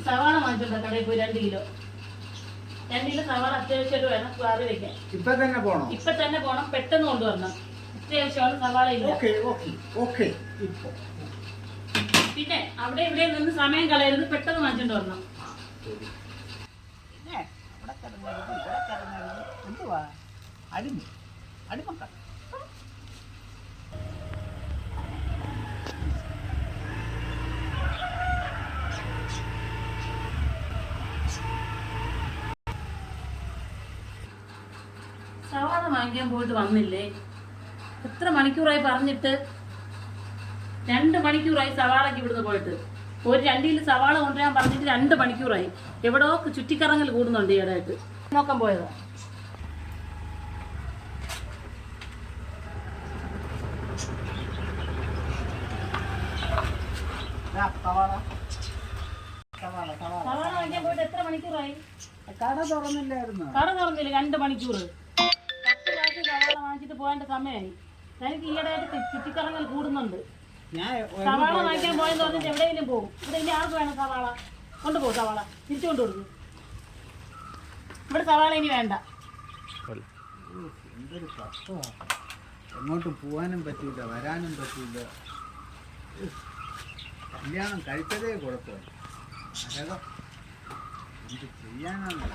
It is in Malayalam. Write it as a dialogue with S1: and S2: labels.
S1: സവാള വാങ്ങിച്ചിട്ടുണ്ട് കടയിൽ പോയി 2 കിലോ. 2 കിലോ സവാള അത്യാവശ്യമായിട്ട് വേണം കറി വെക്കാൻ.
S2: ഇപ്പൊ തന്നെ പോണം.
S1: പെട്ടെന്ന് കൊണ്ടുവരണം. അത്യാവശ്യമാണ് സവാള ഇല്ല. പിന്നെ അവിടെ ഇവിടെ നിന്ന് സമയം കളയരുത്, പെട്ടെന്ന് വാങ്ങിച്ചോണ്ട് വരണം.
S2: പിന്നെ അവിടെ കിടന്നരുത് ഇവിടെ കിടന്നരുത് എന്തുവാ അടിമക്ക
S1: സവാള വാങ്ങിക്കാൻ പോയിട്ട് വന്നില്ലേ? എത്ര മണിക്കൂറായി പറഞ്ഞിട്ട്? 2 മണിക്കൂറായി സവാളക്ക് ഇവിടുന്ന് പോയിട്ട്. ഒരു 2 കിലോ സവാള കൊണ്ടുവരാൻ പറഞ്ഞിട്ട് 2 മണിക്കൂറായി. എവിടോ ചുറ്റിക്കറങ്ങൽ കൂടുന്നുണ്ട് ഈയിടെയായിട്ട്. നോക്കാൻ പോയതാ. സവാള വാങ്ങിക്കാൻ പോയിട്ട് എത്ര മണിക്കൂറായി?
S2: കട തുറന്നില്ലായിരുന്നു.
S1: കട തുറന്നില്ല 2 മണിക്കൂർ. 10 ഗ്ലാസ് സവാള വാങ്ങിച്ചിട്ട് പോകേണ്ട സമയമായി. എനിക്ക് ഈയിടെയായിട്ട് ചുറ്റിക്കറങ്ങൽ കൂടുന്നുണ്ട്. സവാള വാങ്ങിക്കാൻ പോയെന്ന് പറഞ്ഞിട്ട് എവിടെയെങ്കിലും പോകും. ഇവിടെ ഇനി ആർക്ക് വേണം സവാള? കൊണ്ടുപോകും സവാള, തിരിച്ചു കൊണ്ടു കൊടുക്കും. ഇവിടെ സവാള ഇനി വേണ്ട.
S2: എന്തൊരു കഷ്ടമാണ്. എങ്ങോട്ടും പോകാനും പറ്റില്ല, വരാനും പറ്റില്ല. കല്യാണം കഴിച്ചതേ കുഴപ്പമില്ല. എന്ത് ചെയ്യാനാണ്?